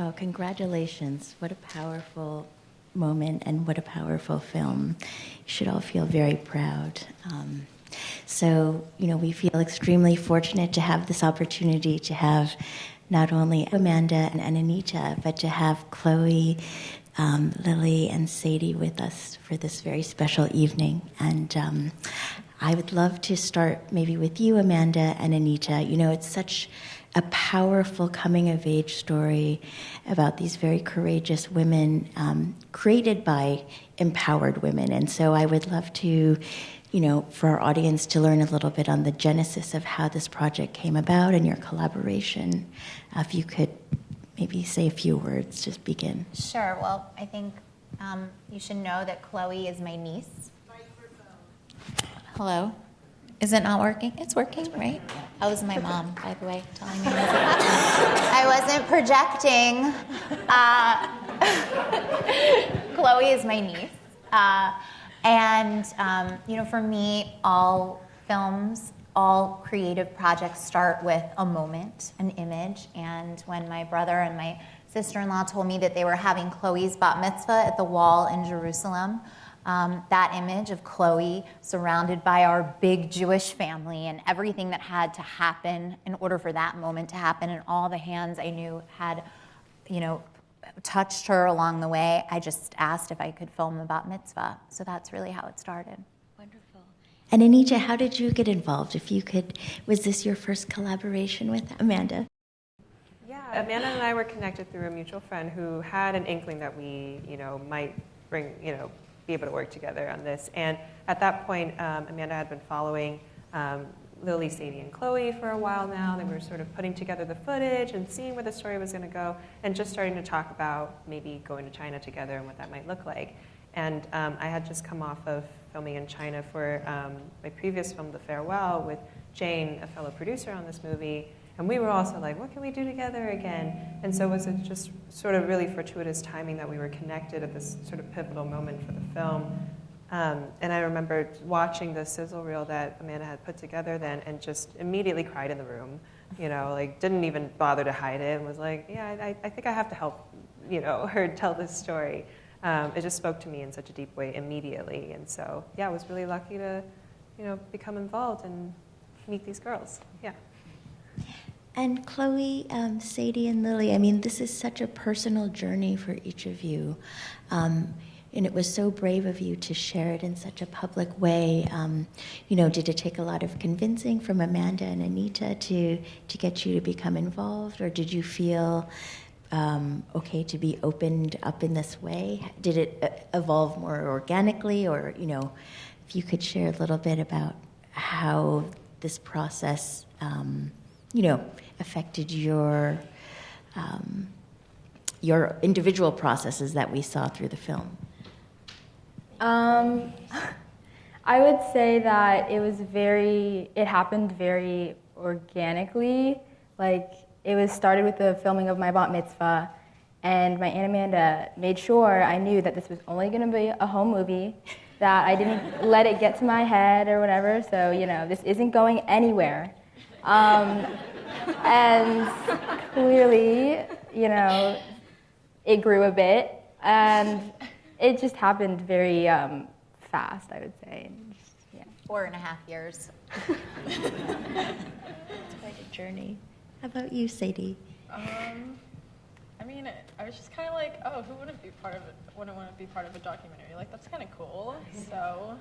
Oh, congratulations. What a powerful moment and what a powerful film. You should all feel very proud. We feel extremely fortunate to have this opportunity to have not only Amanda and Anita, but to have Chloe, Lily, and Sadie with us for this very special evening. And I would love to start maybe with you, Amanda and Anita. It's such a powerful coming-of-age story about these very courageous women created by empowered women. And so I would love to, for our audience to learn a little bit on the genesis of how this project came about and your collaboration. If you could maybe say a few words, just begin. Sure. Well, I think you should know that Chloe is my niece. Hello. Is it not working? It's working, right? That was my mom, by the way, telling me I wasn't projecting. Chloe is my niece. For me, all films, all creative projects start with a moment, an image. And when my brother and my sister-in-law told me that they were having Chloe's bat mitzvah at the wall in Jerusalem, that image of Chloe surrounded by our big Jewish family and everything that had to happen in order for that moment to happen, and all the hands I knew had, touched her along the way, I just asked if I could film the bat mitzvah. So that's really how it started. Wonderful. And Anita, how did you get involved? If you could, was this your first collaboration with Amanda? Yeah, Amanda and I were connected through a mutual friend who had an inkling that we, might bring, be able to work together on this. And at that point, Amanda had been following Lily, Sadie, and Chloe for a while now. They were sort of putting together the footage and seeing where the story was going to go, and just starting to talk about maybe going to China together and what that might look like. And I had just come off of filming in China for my previous film, The Farewell, with Jane, a fellow producer on this movie. And we were also like, what can we do together again? And so it was just sort of really fortuitous timing that we were connected at this sort of pivotal moment for the film. And I remember watching the sizzle reel that Amanda had put together then and just immediately cried in the room, didn't even bother to hide it and was like, yeah, I think I have to help, her tell this story. It just spoke to me in such a deep way immediately. And so, yeah, I was really lucky to, become involved and meet these girls. Yeah. And Chloe, Sadie, and Lily, this is such a personal journey for each of you. And it was so brave of you to share it in such a public way. Did it take a lot of convincing from Amanda and Anita to get you to become involved? Or did you feel okay to be opened up in this way? Did it evolve more organically? Or, if you could share a little bit about how this process affected your individual processes that we saw through the film. I would say that it happened very organically. Like, it was started with the filming of my bat mitzvah, and my Aunt Amanda made sure I knew that this was only going to be a home movie, that I didn't let it get to my head or whatever, so, this isn't going anywhere. And clearly, it grew a bit, and it just happened very fast, I would say. Yeah. 4.5 years. It's quite a journey. How about you, Sadie? I was just kind of like, oh, who wouldn't want to be part of a documentary? Like, that's kind of cool. So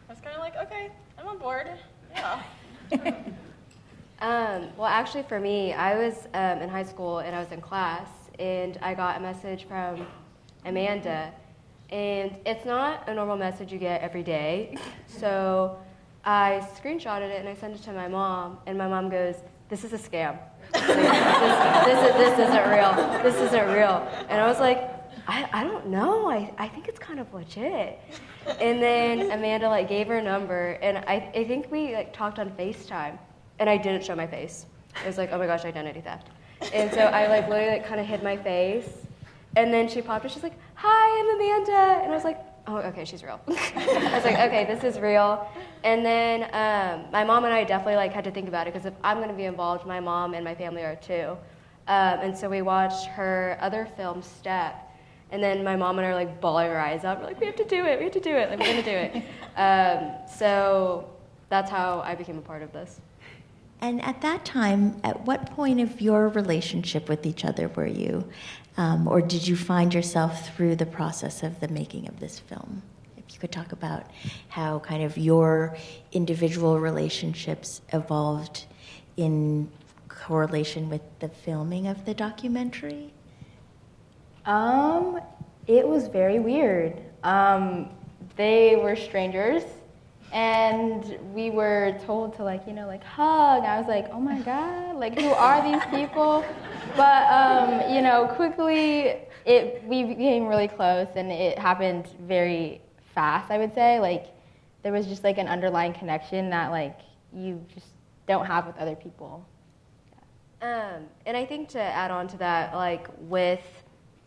I was kind of like, okay, I'm on board. Yeah. Well, actually, for me, I was in high school and I was in class, and I got a message from Amanda, and it's not a normal message you get every day. So I screenshotted it and I sent it to my mom, and my mom goes, "This is a scam. This isn't real. This isn't real." And I was like, I don't know. I think it's kind of legit. And then Amanda gave her number, and I think we talked on FaceTime. And I didn't show my face. It was like, oh my gosh, identity theft. And so I literally kind of hid my face. And then she popped up, she's like, "Hi, I'm Amanda." And I was like, oh, okay, she's real. I was like, okay, this is real. And then my mom and I definitely had to think about it, because if I'm going to be involved, my mom and my family are too. And so we watched her other film, Step, and then my mom and I are like bawling our eyes out. We're like, we have to do it, like we're gonna do it. So that's how I became a part of this. And at that time, at what point of your relationship with each other were you? Or did you find yourself through the process of the making of this film? If you could talk about how kind of your individual relationships evolved in correlation with the filming of the documentary? It was very weird. They were strangers, and we were told to like hug. I was like, oh my God, like who are these people? But quickly we became really close, and it happened very fast. I would say like there was just like an underlying connection that like you just don't have with other people. And I think to add on to that, like with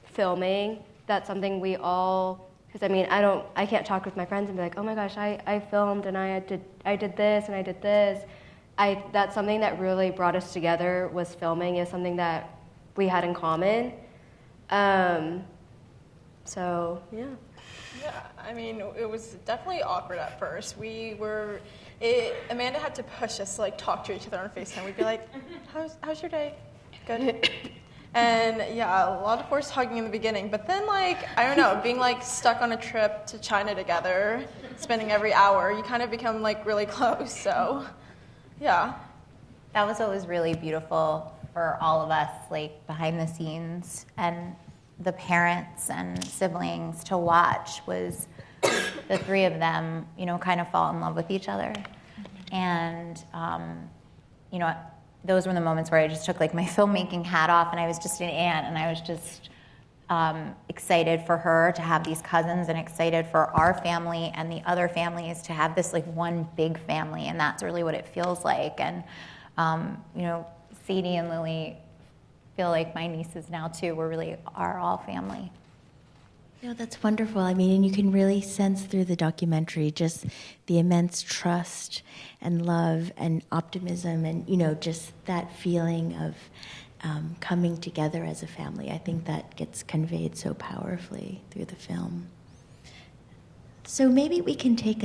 filming, that's something we all, because I mean, I can't talk with my friends and be like, oh my gosh, I filmed and I did this and I did this. That's something that really brought us together, was filming, is something that we had in common. So, yeah. Yeah, I mean, it was definitely awkward at first. Amanda had to push us to like talk to each other on FaceTime. We'd be like, how's your day? Good. And yeah, a lot of forced hugging in the beginning, but then like, I don't know, being like stuck on a trip to China together, spending every hour, you kind of become like really close, so yeah. That was what was really beautiful for all of us, like behind the scenes, and the parents and siblings to watch, was the three of them, kind of fall in love with each other. And, those were the moments where I just took like my filmmaking hat off, and I was just an aunt, and I was just excited for her to have these cousins, and excited for our family and the other families to have this like one big family, and that's really what it feels like. And, Sadie and Lily feel like my nieces now too. We really are all family. No, that's wonderful. I mean, and you can really sense through the documentary just the immense trust and love and optimism and, just that feeling of coming together as a family. I think that gets conveyed so powerfully through the film. So maybe we can take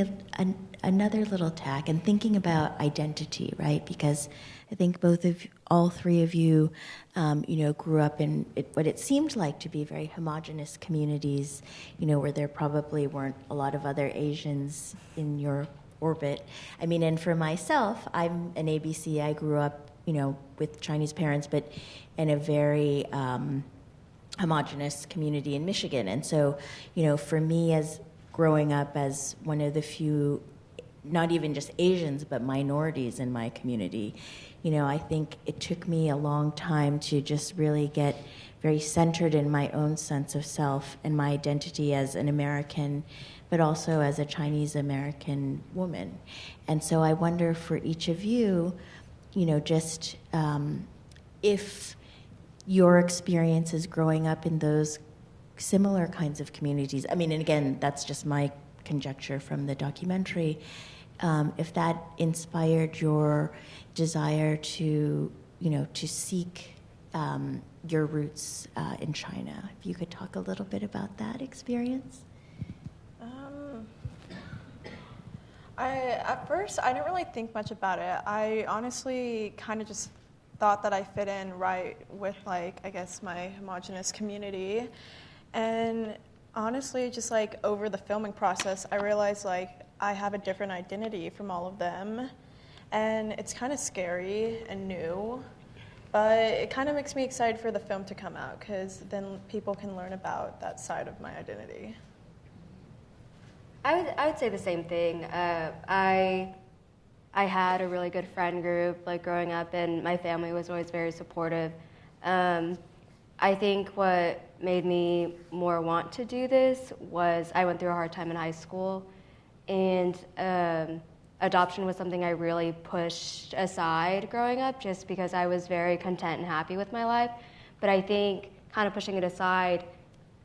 another little tack and thinking about identity, right? Because I think all three of you, grew up in what it seemed like to be very homogenous communities, where there probably weren't a lot of other Asians in your orbit. I mean, and for myself, I'm an ABC. I grew up, with Chinese parents, but in a very homogenous community in Michigan. And so, for me, as growing up as one of the few, not even just Asians, but minorities in my community, I think it took me a long time to just really get very centered in my own sense of self and my identity as an American, but also as a Chinese American woman. And so I wonder for each of you, just if your experiences growing up in those similar kinds of communities, I mean, and again, that's just my conjecture from the documentary, if that inspired your desire to seek your roots in China. If you could talk a little bit about that experience. At first, I didn't really think much about it. I honestly kind of just thought that I fit in right with, like, I guess my homogenous community. And honestly, just like over the filming process, I realized like I have a different identity from all of them. And it's kind of scary and new, but it kind of makes me excited for the film to come out, because then people can learn about that side of my identity. I would say the same thing. I had a really good friend group like growing up, and my family was always very supportive. I think what made me more want to do this was I went through a hard time in high school, and adoption was something I really pushed aside growing up just because I was very content and happy with my life. But I think kind of pushing it aside,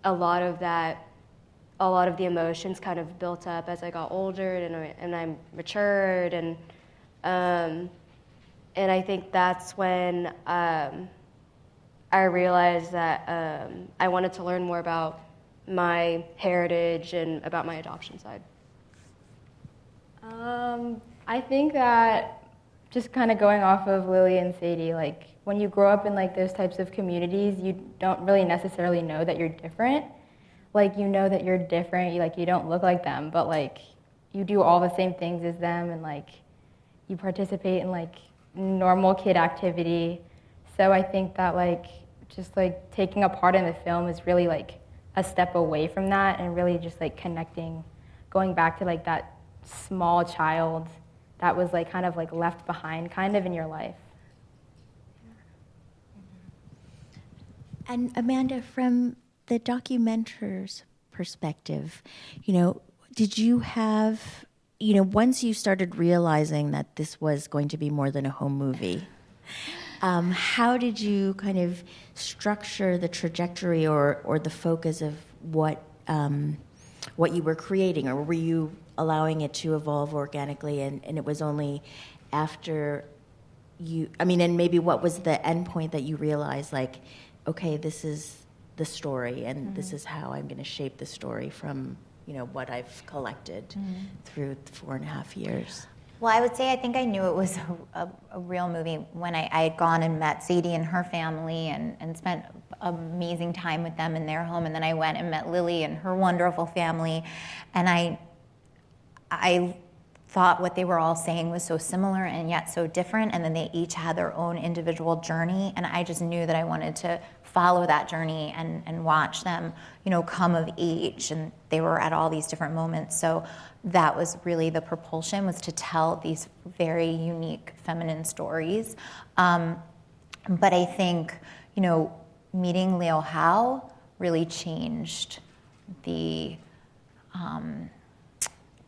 a lot of the emotions kind of built up as I got older and I matured, and I think that's when I realized that I wanted to learn more about my heritage and about my adoption side. I think that just kind of going off of Lily and Sadie, like when you grow up in like those types of communities, you don't really necessarily know that you're different. Like you know that you're different, you don't look like them, but like you do all the same things as them, and like you participate in like normal kid activity. So I think that like just like taking a part in the film is really like a step away from that, and really just like connecting, going back to like that small child that was like kind of like left behind kind of in your life. And Amanda, from the documenter's perspective, did you have, once you started realizing that this was going to be more than a home movie, how did you kind of structure the trajectory or the focus of what you were creating, or were you allowing it to evolve organically, and it was only after and maybe what was the end point that you realized, like, okay, this is the story, and this is how I'm going to shape the story from, what I've collected through 4.5 years? Well, I would say I think I knew it was a real movie when I had gone and met Sadie and her family and spent amazing time with them in their home. And then I went and met Lily and her wonderful family. And I thought what they were all saying was so similar and yet so different. And then they each had their own individual journey. And I just knew that I wanted to follow that journey and watch them, come of age. And they were at all these different moments. So that was really the propulsion, was to tell these very unique feminine stories. But I think, meeting Leo Howe really changed the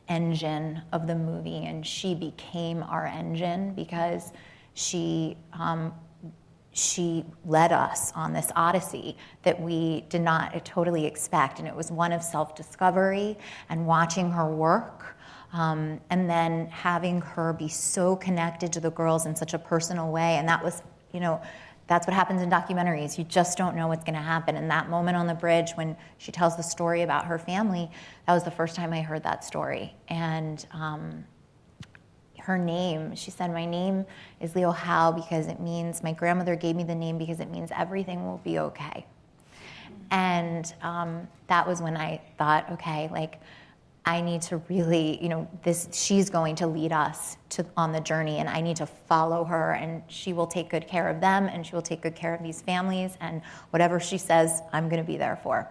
engine of the movie, and she became our engine because she led us on this odyssey that we did not totally expect, and it was one of self-discovery and watching her work, and then having her be so connected to the girls in such a personal way. And that was, that's what happens in documentaries. You just don't know what's going to happen. And that moment on the bridge when she tells the story about her family, that was the first time I heard that story. And her name, she said, my name is Leo Howe because it means, my grandmother gave me the name because it means everything will be okay. And that was when I thought, okay, like, I need to really, she's going to lead us on the journey, and I need to follow her, and she will take good care of them, and she will take good care of these families, and whatever she says, I'm going to be there for.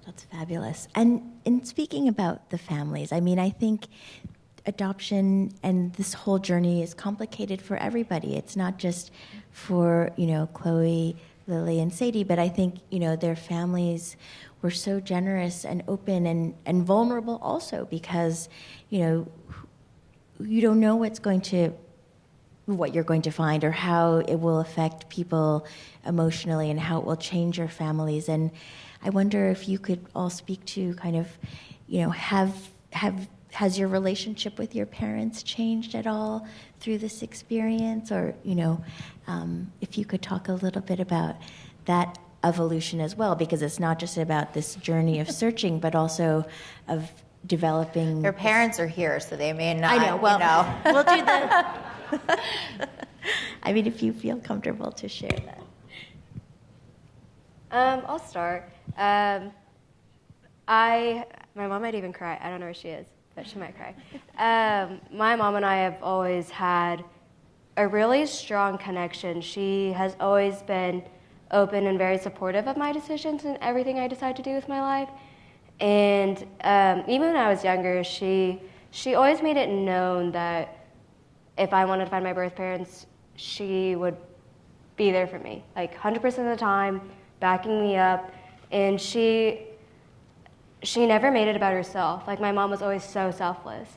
That's fabulous. And in speaking about the families, I think adoption and this whole journey is complicated for everybody. It's not just for, Chloe, Lily, and Sadie, but I think, their families were so generous and open and vulnerable also, because, you don't know what you're going to find, or how it will affect people emotionally, and how it will change your families. And I wonder if you could all speak to kind of, has your relationship with your parents changed at all through this experience? Or, if you could talk a little bit about that evolution as well, because it's not just about this journey of searching, but also of developing. Their parents are here, so they may not. I know. Well, we'll do that. If you feel comfortable to share that. I'll start. My mom might even cry. I don't know where she is, but she might cry. My mom and I have always had a really strong connection. She has always been open and very supportive of my decisions and everything I decide to do with my life. And even when I was younger, she always made it known that if I wanted to find my birth parents, she would be there for me, like 100% of the time, backing me up. And she never made it about herself. Like, my mom was always so selfless.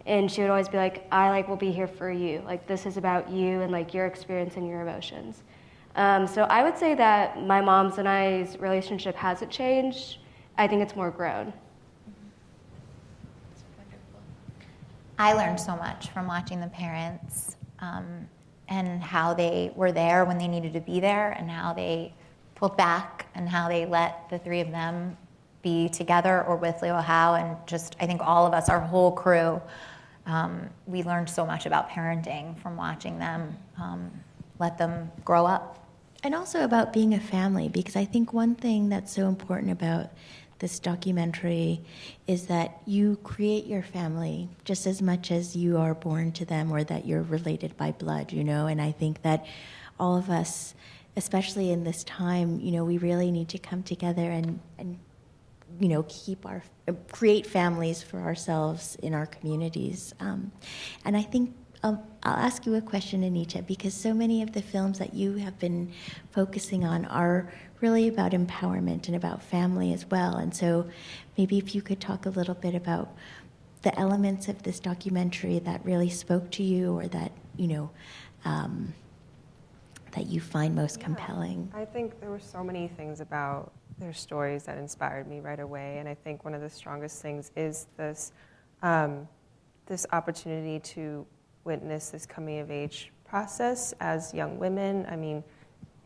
And she would always be like, I will be here for you. Like, this is about you and like your experience and your emotions. So I would say that my mom's and I's relationship hasn't changed. I think it's more grown. I learned so much from watching the parents and how they were there when they needed to be there, and how they pulled back, and how they let the three of them be together or with Leo Howe, and just, I think all of us, our whole crew, we learned so much about parenting from watching them let them grow up. And also about being a family, because I think one thing that's so important about this documentary is that you create your family just as much as you are born to them or that you're related by blood, you know? And I think that all of us, especially in this time, you know, we really need to come together and you know, create families for ourselves in our communities. And I think I'll ask you a question, Anita, because so many of the films that you have been focusing on are really about empowerment and about family as well. And so maybe if you could talk a little bit about the elements of this documentary that really spoke to you, or that, you know, that you find most compelling. I think there were so many things about their stories that inspired me right away. And I think one of the strongest things is this, this opportunity to witness this coming of age process as young women. I mean,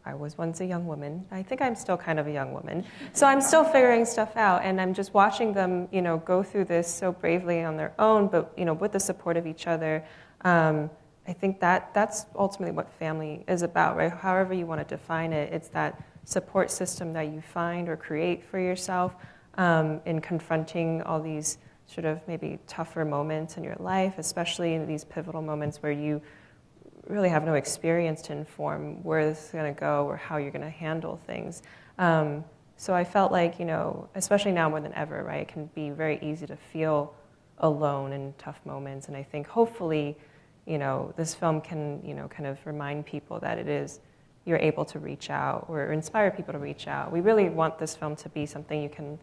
I was once a young woman. I think I'm still kind of a young woman. So I'm still figuring stuff out, and I'm just watching them, you know, go through this so bravely on their own, but, you know, with the support of each other. I think that's ultimately what family is about, right? However you want to define it, it's that support system that you find or create for yourself in confronting all these sort of maybe tougher moments in your life, especially in these pivotal moments where you really have no experience to inform where this is going to go or how you're going to handle things. So I felt like, you know, especially now more than ever, right, it can be very easy to feel alone in tough moments. And I think hopefully, you know, this film can, you know, kind of remind people that it is, you're able to reach out or inspire people to reach out. We really want this film to be something you can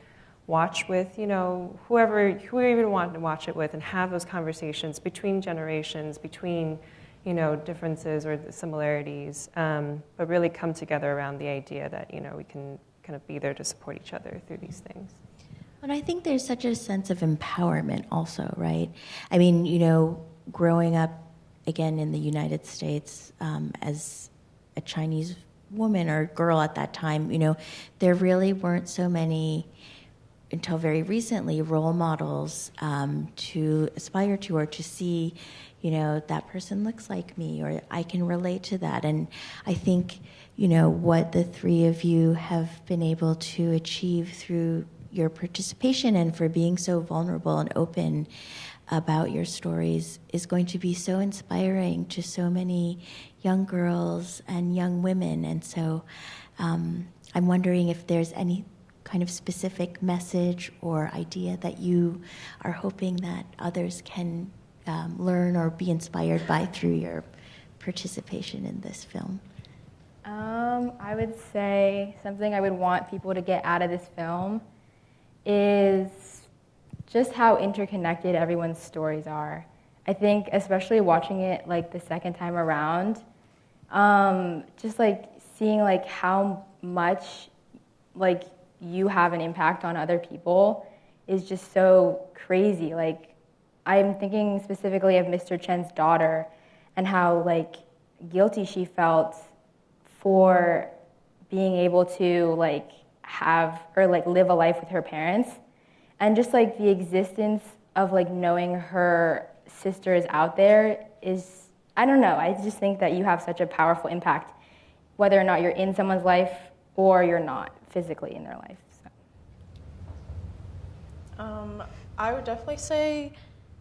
watch with, you know, who you even want to watch it with, and have those conversations between generations, between, you know, differences or similarities, but really come together around the idea that, you know, we can kind of be there to support each other through these things. And I think there's such a sense of empowerment also, right? I mean, you know, growing up, again, in the United States as a Chinese woman or girl at that time, you know, there really weren't so many, until very recently, role models to aspire to or to see, you know, that person looks like me or I can relate to that. And I think, you know, what the three of you have been able to achieve through your participation and for being so vulnerable and open about your stories is going to be so inspiring to so many young girls and young women. And so I'm wondering if there's any kind of specific message or idea that you are hoping that others can learn or be inspired by through your participation in this film. I would say something I would want people to get out of this film is just how interconnected everyone's stories are. I think especially watching it like the second time around, just like seeing like how much like you have an impact on other people is just so crazy. Like I'm thinking specifically of Mr. Chen's daughter and how like guilty she felt for being able to like have or like live a life with her parents, and just like the existence of like knowing her sister is out there is, I don't know, I just think that you have such a powerful impact whether or not you're in someone's life or you're not physically in their life. So. I would definitely say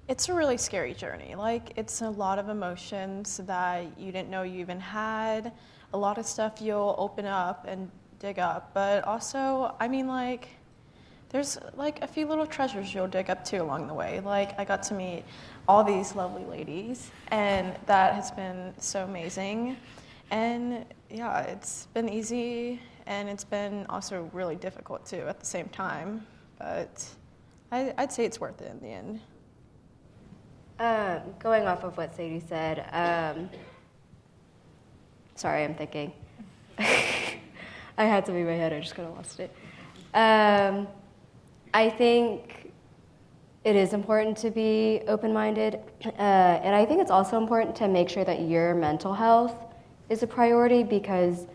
it's a really scary journey. Like, it's a lot of emotions that you didn't know you even had, a lot of stuff you'll open up and dig up, but also, I mean, like, there's like a few little treasures you'll dig up too along the way. Like, I got to meet all these lovely ladies, and that has been so amazing. And yeah, it's been easy, and it's been also really difficult too at the same time, but I'd say it's worth it in the end. Going off of what Sadie said, sorry, I'm thinking. I had something in my head, I just kind of lost it. I think it is important to be open-minded, and I think it's also important to make sure that your mental health is a priority because,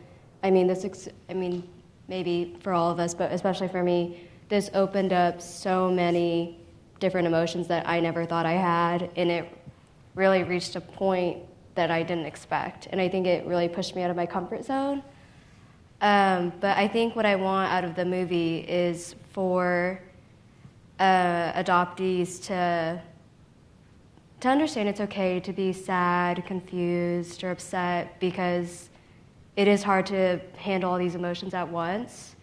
maybe for all of us, but especially for me, this opened up so many different emotions that I never thought I had, and it really reached a point that I didn't expect, and I think it really pushed me out of my comfort zone. But I think what I want out of the movie is for adoptees to understand it's okay to be sad, confused, or upset because it is hard to handle all these emotions at once.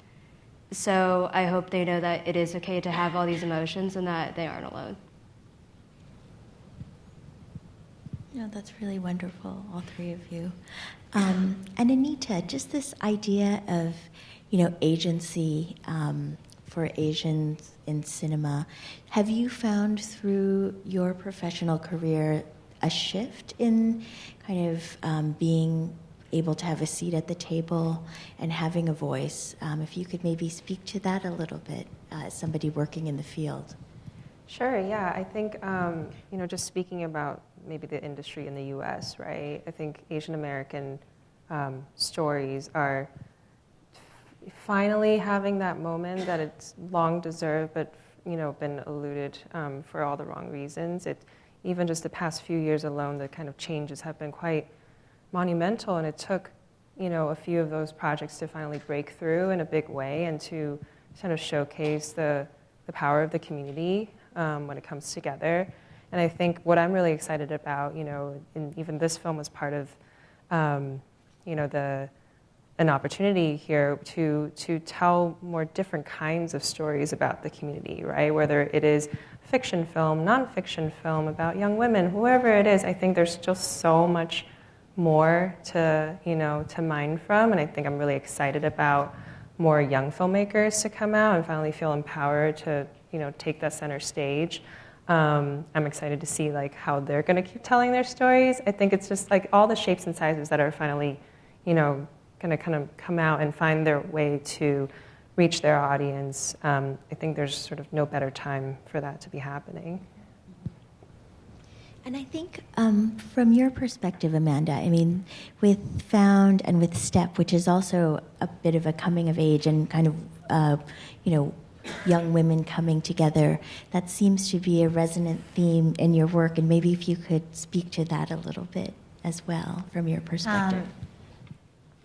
So I hope they know that it is okay to have all these emotions and that they aren't alone. No, that's really wonderful, all three of you. And Anita, just this idea of, agency for Asians in cinema. Have you found through your professional career a shift in kind of being able to have a seat at the table and having a voice? If you could maybe speak to that a little bit as somebody working in the field. Sure, yeah. I think, just speaking about maybe the industry in the U.S., right? I think Asian American stories are finally having that moment that it's long deserved, but, been eluded for all the wrong reasons. Even just the past few years alone, the kind of changes have been quite monumental, and it took, a few of those projects to finally break through in a big way and to kind of showcase the power of the community when it comes together. And I think what I'm really excited about, and even this film was part of, an opportunity here to tell more different kinds of stories about the community, right? Whether it is fiction film, nonfiction film about young women, whoever it is, I think there's just so much more to mine from, and I think I'm really excited about more young filmmakers to come out and finally feel empowered to, take that center stage. I'm excited to see how they're going to keep telling their stories. I think it's just all the shapes and sizes that are finally, going to kind of come out and find their way to reach their audience. I think there's sort of no better time for that to be happening. And I think from your perspective, Amanda, with Found and with Step, which is also a bit of a coming of age and kind of, young women coming together, that seems to be a resonant theme in your work, and maybe if you could speak to that a little bit as well from your perspective.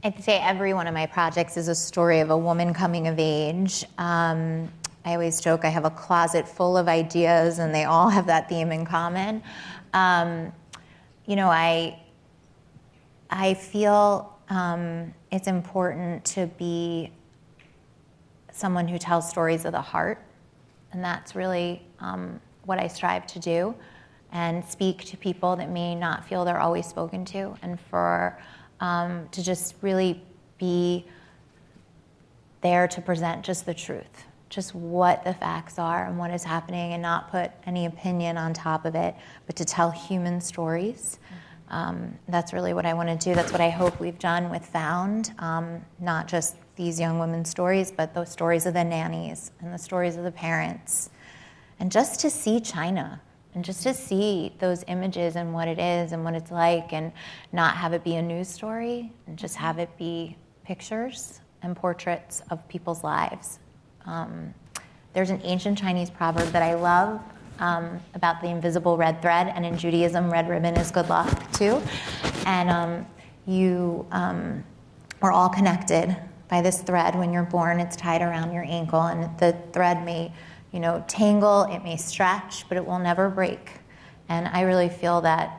I'd say every one of my projects is a story of a woman coming of age. I always joke I have a closet full of ideas and they all have that theme in common. I feel it's important to be someone who tells stories of the heart, and that's really what I strive to do, and speak to people that may not feel they're always spoken to, and for to just really be there to present just the truth, just what the facts are and what is happening, and not put any opinion on top of it, but to tell human stories. That's really what I want to do. That's what I hope we've done with Found, not just these young women's stories, but those stories of the nannies and the stories of the parents. And just to see China, and just to see those images and what it is and what it's like, and not have it be a news story, and just have it be pictures and portraits of people's lives. There's an ancient Chinese proverb that I love about the invisible red thread, and in Judaism, red ribbon is good luck too. And we're all connected by this thread. When you're born, it's tied around your ankle, and the thread may, tangle, it may stretch, but it will never break. And I really feel that,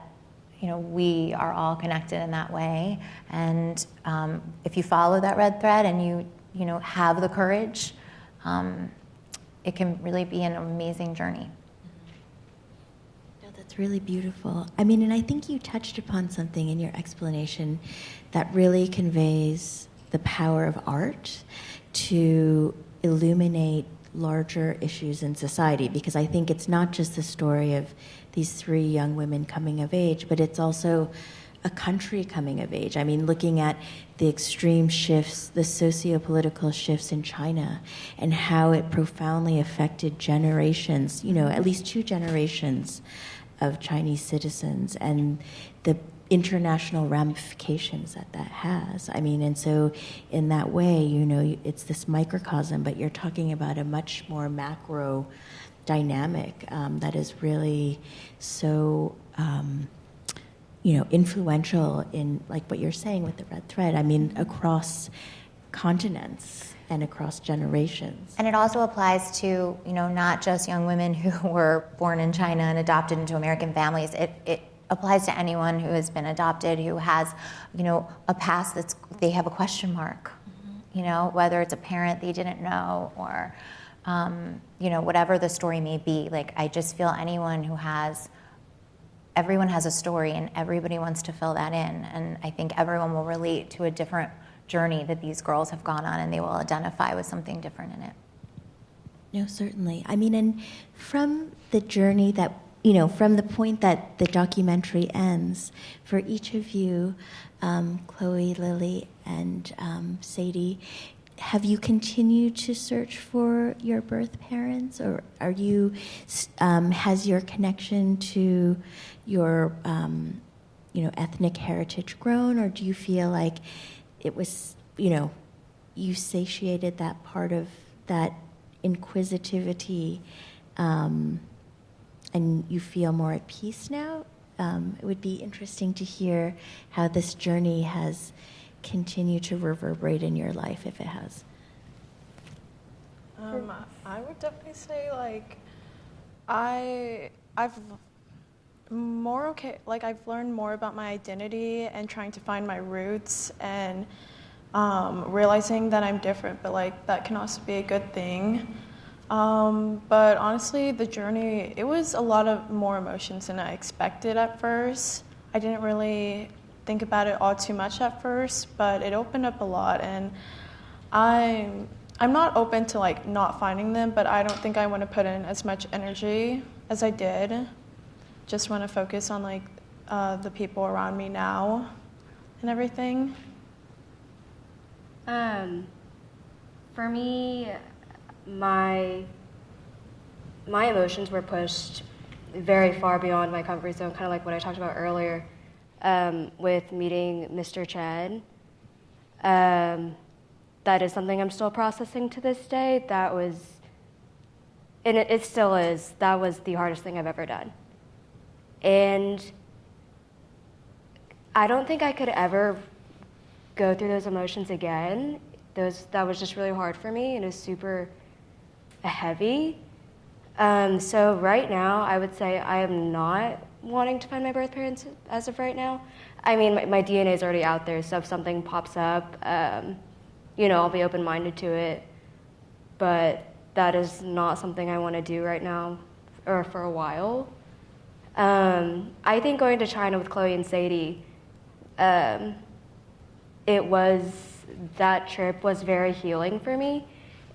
we are all connected in that way. And if you follow that red thread and you have the courage, it can really be an amazing journey. No, that's really beautiful. And I think you touched upon something in your explanation that really conveys the power of art to illuminate larger issues in society, because I think it's not just the story of these three young women coming of age, but it's also a country coming of age. I mean, looking at the extreme shifts, the socio-political shifts in China, and how it profoundly affected generations, at least 2 generations of Chinese citizens, and the international ramifications that has. I mean, and so in that way, it's this microcosm, but you're talking about a much more macro dynamic that is really so influential in, like what you're saying with the red thread, I mean, across continents and across generations. And it also applies to, not just young women who were born in China and adopted into American families. It applies to anyone who has been adopted, who has, a past they have a question mark, whether it's a parent they didn't know or, whatever the story may be. Like, I just feel everyone has a story and everybody wants to fill that in. And I think everyone will relate to a different journey that these girls have gone on, and they will identify with something different in it. No, certainly. I mean, and from the journey that, from the point that the documentary ends, for each of you, Chloe, Lily, and Sadie, have you continued to search for your birth parents, or are you, has your connection to your, ethnic heritage grown, or do you feel like it was, you satiated that part of that inquisitivity, and you feel more at peace now? It would be interesting to hear how this journey has continued to reverberate in your life, if it has. I would definitely say, like, I've learned more about my identity and trying to find my roots, and realizing that I'm different, but like that can also be a good thing. But honestly, the journey, it was a lot of more emotions than I expected at first. I didn't really think about it all too much at first, but it opened up a lot, and I'm not open to like not finding them, but I don't think I want to put in as much energy as I did. Just want to focus on like the people around me now and everything. For me, my emotions were pushed very far beyond my comfort zone, kind of like what I talked about earlier with meeting Mr. Chen. That is something I'm still processing to this day. That was, and it still is, that was the hardest thing I've ever done. And I don't think I could ever go through those emotions again. That was just really hard for me, and it was super heavy. So right now, I would say I am not wanting to find my birth parents as of right now. I mean, my DNA is already out there, so if something pops up, I'll be open-minded to it. But that is not something I want to do right now or for a while. I think going to China with Chloe and Sadie, that trip was very healing for me.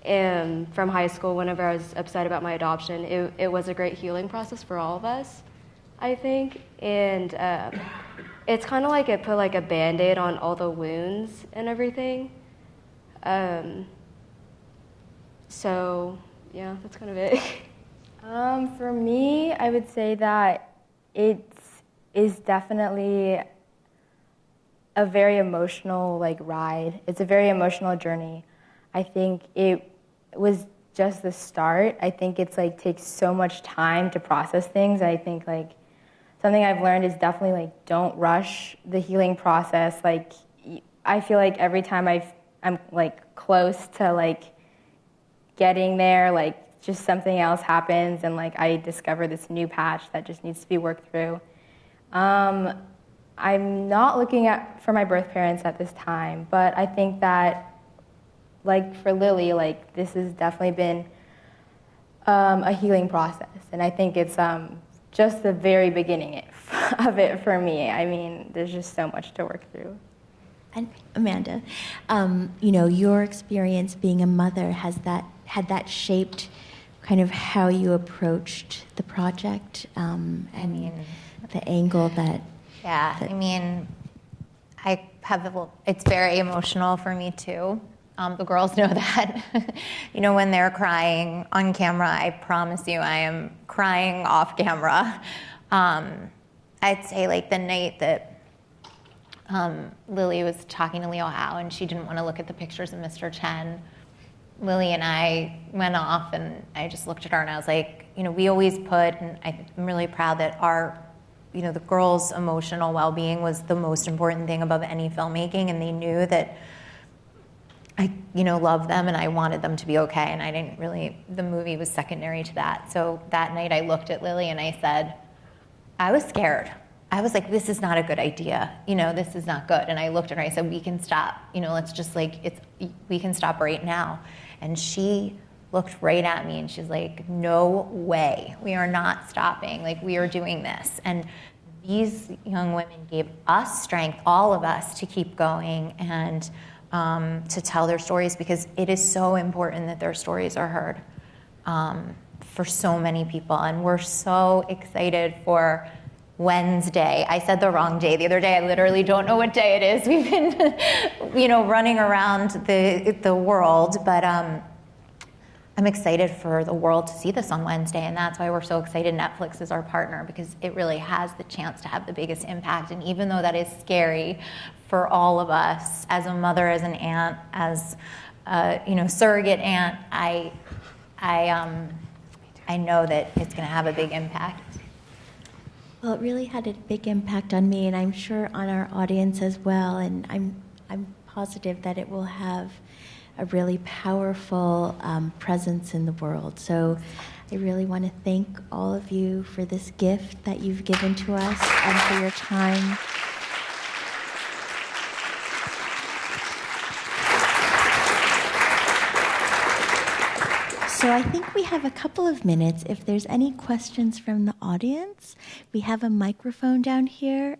From high school, whenever I was upset about my adoption, it was a great healing process for all of us, I think. And it's kind of like it put like a Band-Aid on all the wounds and everything. So yeah, that's kind of it. For me, I would say that it is definitely a very emotional ride. It's a very emotional journey. I think it was just the start. I think it's takes so much time to process things. I think something I've learned is definitely don't rush the healing process. I feel like every time I'm close to getting there, just something else happens, and I discover this new patch that just needs to be worked through. I'm not looking for my birth parents at this time, but I think that for Lily, this has definitely been a healing process, and I think it's just the very beginning of it for me. I mean, there's just so much to work through. And Amanda, your experience being a mother, had that shaped kind of how you approached the project, and the angle that... Yeah, I mean, it's very emotional for me too. The girls know that. When they're crying on camera, I promise you I am crying off camera. I'd say like the night that Lily was talking to Liu Hao and she didn't want to look at the pictures of Mr. Chen, Lily and I went off and I just looked at her and I was like, we always put, and I'm really proud that the girls' emotional well-being was the most important thing above any filmmaking, and they knew that I, loved them and I wanted them to be okay, and the movie was secondary to that. So that night I looked at Lily and I said, I was scared. I was like, this is not a good idea. This is not good. And I looked at her and I said, we can stop. Let's just we can stop right now. And she looked right at me and she's like, no way. We are not stopping. Like, we are doing this. And these young women gave us strength, all of us, to keep going and to tell their stories, because it is so important that their stories are heard for so many people. And we're so excited for Wednesday. I said the wrong day the other day. I literally don't know what day it is. We've been, running around the world, but I'm excited for the world to see this on Wednesday, and that's why we're so excited Netflix is our partner, because it really has the chance to have the biggest impact. And even though that is scary for all of us, as a mother, as an aunt, as surrogate aunt, I know that it's going to have a big impact. Well, it really had a big impact on me, and I'm sure on our audience as well. And I'm positive that it will have a really powerful presence in the world. So I really want to thank all of you for this gift that you've given to us and for your time. So I think we have a couple of minutes. If there's any questions from the audience, we have a microphone down here.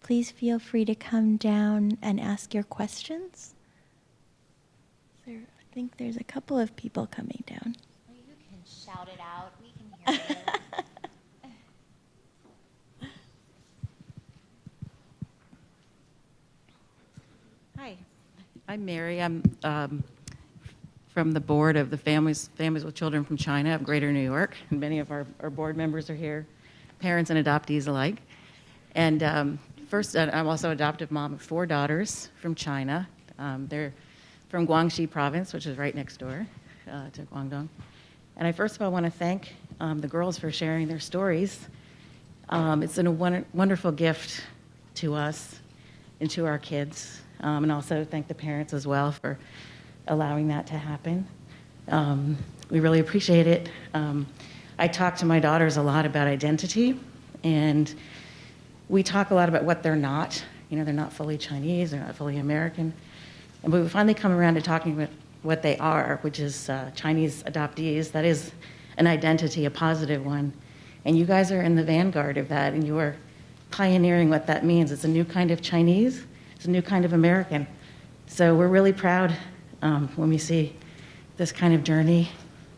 Please feel free to come down and ask your questions. I think there's a couple of people coming down. Well, you can shout it out. We can hear you. Hi, I'm Mary. I'm from the board of the Families with Children from China of Greater New York, and many of our board members are here, parents and adoptees alike. And first, I'm also an adoptive mom of 4 daughters from China. They're from Guangxi province, which is right next door to Guangdong. And I first of all want to thank the girls for sharing their stories. It's a wonderful gift to us and to our kids, and also thank the parents as well for allowing that to happen. We really appreciate it. I talk to my daughters a lot about identity, and we talk a lot about what they're not. They're not fully Chinese, they're not fully American. And we finally come around to talking about what they are, which is Chinese adoptees. That is an identity, a positive one. And you guys are in the vanguard of that, and you are pioneering what that means. It's a new kind of Chinese, it's a new kind of American. So we're really proud when we see this kind of journey,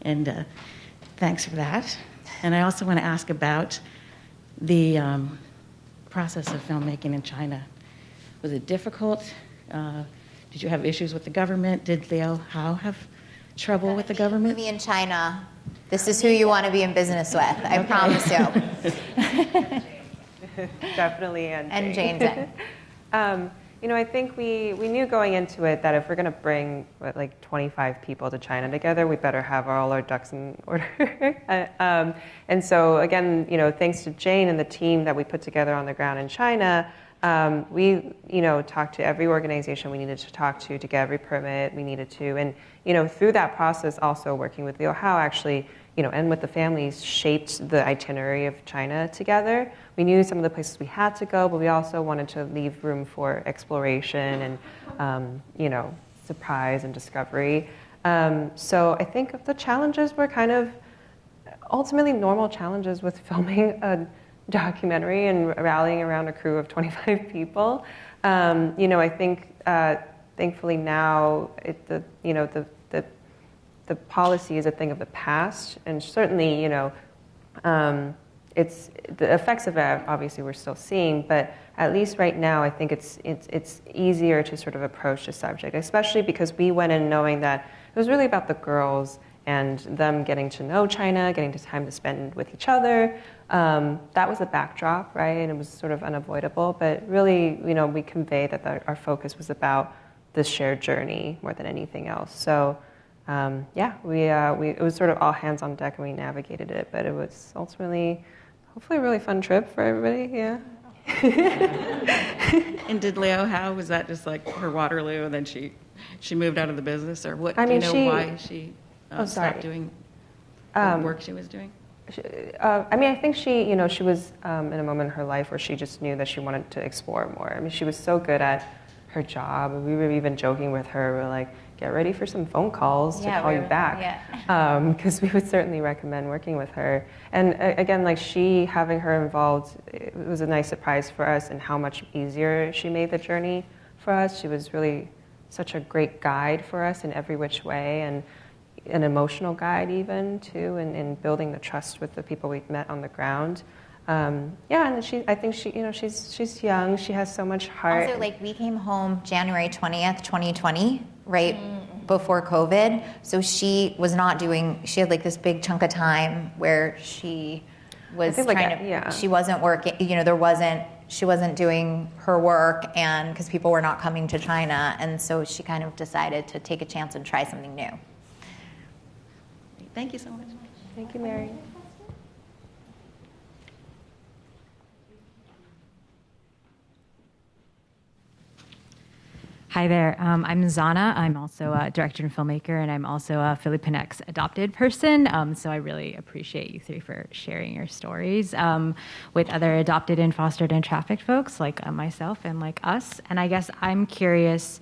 and thanks for that. And I also want to ask about the process of filmmaking in China. Was it difficult? Did you have issues with the government? Did Liu Hao have trouble with the government? Movie in China. This is who you want to be in business with. I promise you. Definitely, and Jane Zheng. I think we knew going into it that if we're going to bring like 25 people to China together, we better have all our ducks in order. And so again, thanks to Jane and the team that we put together on the ground in China, we talked to every organization we needed to talk to get every permit we needed to, and through that process, also working with Liu Hao actually. And with the families, shaped the itinerary of China together. We knew some of the places we had to go, but we also wanted to leave room for exploration and, surprise and discovery. So I think the challenges were kind of ultimately normal challenges with filming a documentary and rallying around a crew of 25 people. I think thankfully now the policy is a thing of the past, and certainly, it's the effects of it. Obviously, we're still seeing, but at least right now, I think it's easier to sort of approach the subject, especially because we went in knowing that it was really about the girls and them getting to know China, getting time to spend with each other. That was a backdrop, right? And it was sort of unavoidable, but really, we conveyed that our focus was about this shared journey more than anything else. So, it was sort of all hands on deck and we navigated it, but it was ultimately, hopefully, a really fun trip for everybody, yeah. And did Leo, how was that just like her Waterloo and then she moved out of the business, or what? I mean, why she stopped doing the work she was doing? I think she was in a moment in her life where she just knew that she wanted to explore more. I mean, she was so good at her job. We were even joking with her, we're like, get ready for some phone calls to call you back. Because we would certainly recommend working with her. And again, like having her involved, it was a nice surprise for us and how much easier she made the journey for us. She was really such a great guide for us in every which way, and an emotional guide even too, in building the trust with the people we've met on the ground. And I think she's young. She has so much heart. Also, we came home January 20th, 2020, right before COVID. So she was not doing. She had this big chunk of time where she was she wasn't working. She wasn't doing her work, and because people were not coming to China, and so she kind of decided to take a chance and try something new. Thank you so much. Thank you, Mary. Hi there, I'm Zana. I'm also a director and filmmaker, and I'm also a Filipinx adopted person. So I really appreciate you three for sharing your stories with other adopted and fostered and trafficked folks like myself and like us. And I guess I'm curious,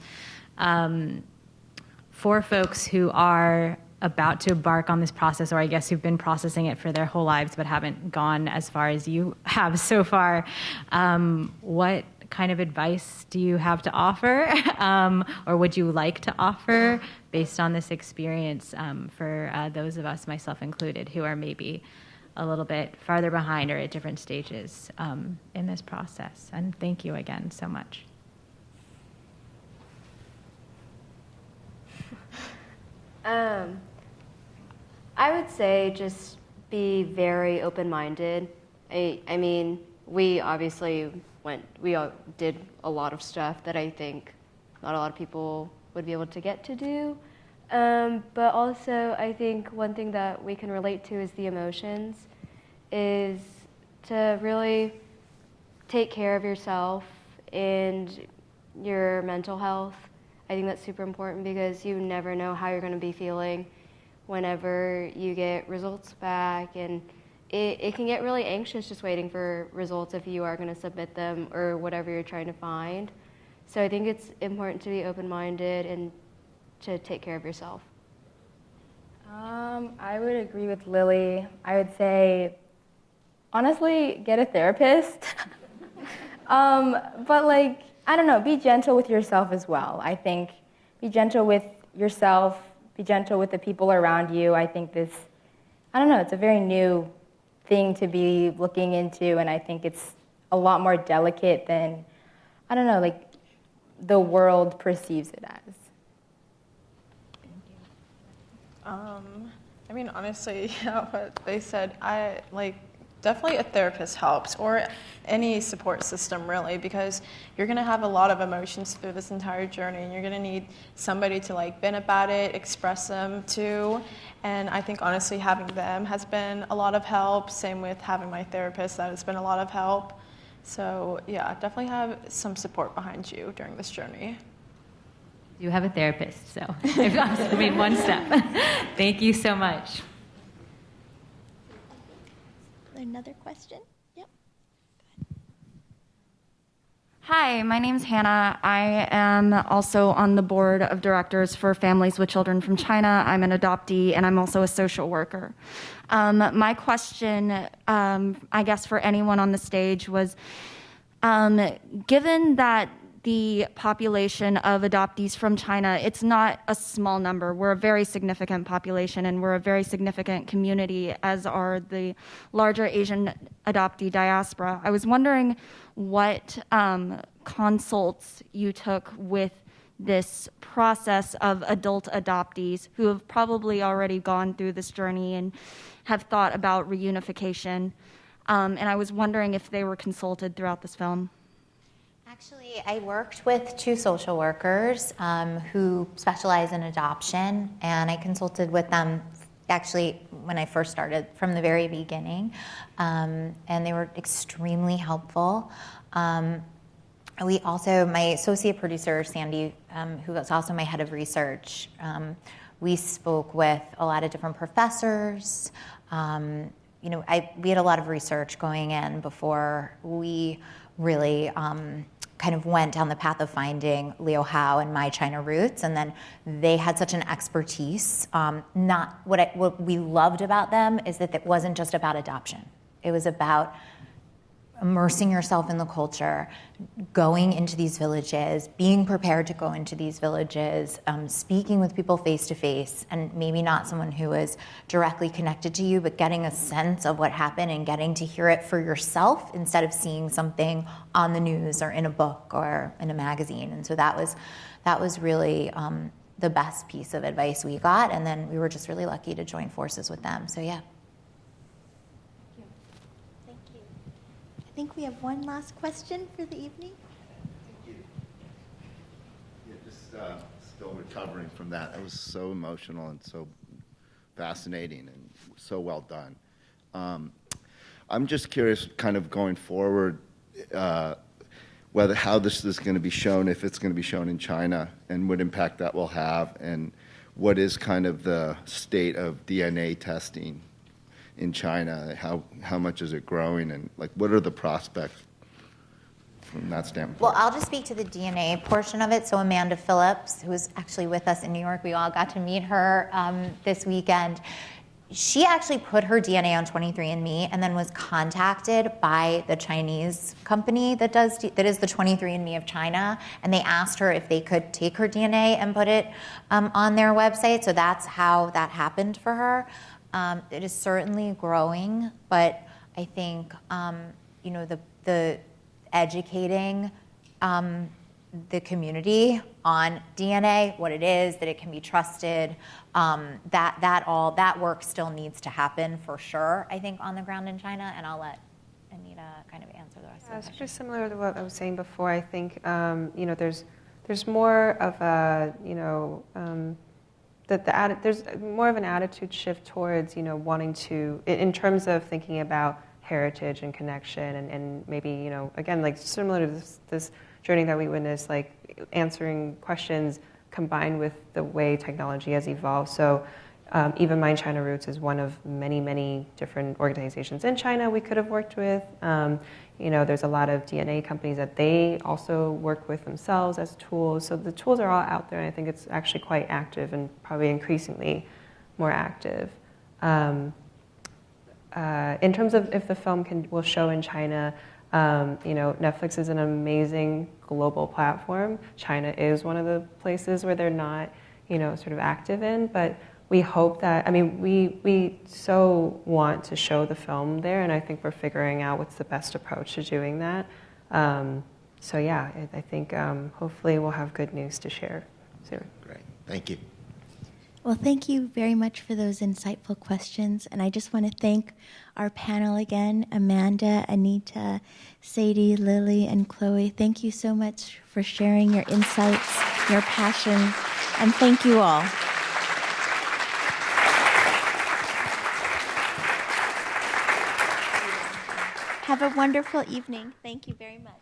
for folks who are about to embark on this process, or I guess who've been processing it for their whole lives but haven't gone as far as you have so far, what kind of advice do you have to offer, or would you like to offer based on this experience for those of us, myself included, who are maybe a little bit farther behind or at different stages in this process? And thank you again so much. I would say just be very open-minded. I mean, we obviously we all did a lot of stuff that I think not a lot of people would be able to get to do. But also, I think one thing that we can relate to is the emotions, is to really take care of yourself and your mental health. I think that's super important because you never know how you're going to be feeling whenever you get results back, and it can get really anxious just waiting for results if you are going to submit them or whatever you're trying to find. So I think it's important to be open-minded and to take care of yourself. I would agree with Lily. I would say, honestly, get a therapist. But I don't know, be gentle with yourself as well. I think be gentle with yourself, be gentle with the people around you. I think it's a very new thing to be looking into, and I think it's a lot more delicate than, the world perceives it as. Honestly, what they said, definitely a therapist helps, or any support system really, because you're going to have a lot of emotions through this entire journey, and you're going to need somebody to vent about it, express them to. And I think honestly having them has been a lot of help. Same with having my therapist, that has been a lot of help. So yeah, definitely have some support behind you during this journey. You have a therapist, so I've also made one step. Thank you so much. Another question? Yep. Hi, my name's Hannah. I am also on the board of directors for Families with Children from China. I'm an adoptee, and I'm also a social worker. My question, I guess for anyone on the stage, was given that the population of adoptees from China, it's not a small number. We're a very significant population, and we're a very significant community, as are the larger Asian adoptee diaspora. I was wondering what consults you took with this process of adult adoptees who have probably already gone through this journey and have thought about reunification. And I was wondering if they were consulted throughout this film. Actually, I worked with 2 social workers who specialize in adoption, and I consulted with them actually when I first started from the very beginning, and they were extremely helpful. We also, my associate producer, Sandy, who was also my head of research, we spoke with a lot of different professors. We had a lot of research going in before we really kind of went down the path of finding Liu Hao and My China Roots, and then they had such an expertise. What we loved about them is that it wasn't just about adoption. It was about immersing yourself in the culture, going into these villages, being prepared to go into these villages, speaking with people face to face, and maybe not someone who is directly connected to you, but getting a sense of what happened and getting to hear it for yourself instead of seeing something on the news or in a book or in a magazine. And so that was really the best piece of advice we got, and then we were just really lucky to join forces with them. So yeah. I think we have one last question for the evening. Thank you. Yeah, just still recovering from that. It was so emotional and so fascinating and so well done. I'm just curious, kind of going forward, how this is going to be shown, if it's going to be shown in China, and what impact that will have, and what is kind of the state of DNA testing in China. How much is it growing, and like what are the prospects from that standpoint? Well, I'll just speak to the DNA portion of it. So Amanda Phillips, who was actually with us in New York, we all got to meet her this weekend. She actually put her DNA on 23andMe and then was contacted by the Chinese company that is the 23andMe of China, and they asked her if they could take her DNA and put it on their website. So that's how that happened for her. It is certainly growing, but I think the educating the community on DNA, what it is, that it can be trusted, that work still needs to happen for sure, I think, on the ground in China, and I'll let Anita kind of answer the rest of the question. It's just similar to what I was saying before. I think there's more of a there's more of an attitude shift towards wanting to, in terms of thinking about heritage and connection, and maybe again, like similar to this journey that we witnessed, like answering questions combined with the way technology has evolved. So even My China Roots is one of many different organizations in China we could have worked with. There's a lot of DNA companies that they also work with themselves as tools. So the tools are all out there, and I think it's actually quite active and probably increasingly more active. In terms of if the film will show in China, Netflix is an amazing global platform. China is one of the places where they're not, sort of active in, but we hope that, we so want to show the film there, and I think we're figuring out what's the best approach to doing that. So yeah, I think hopefully we'll have good news to share soon. Great, thank you. Well, thank you very much for those insightful questions. And I just want to thank our panel again, Amanda, Anita, Sadie, Lily, and Chloe. Thank you so much for sharing your insights, your passion, and thank you all. Have a wonderful evening. Thank you very much.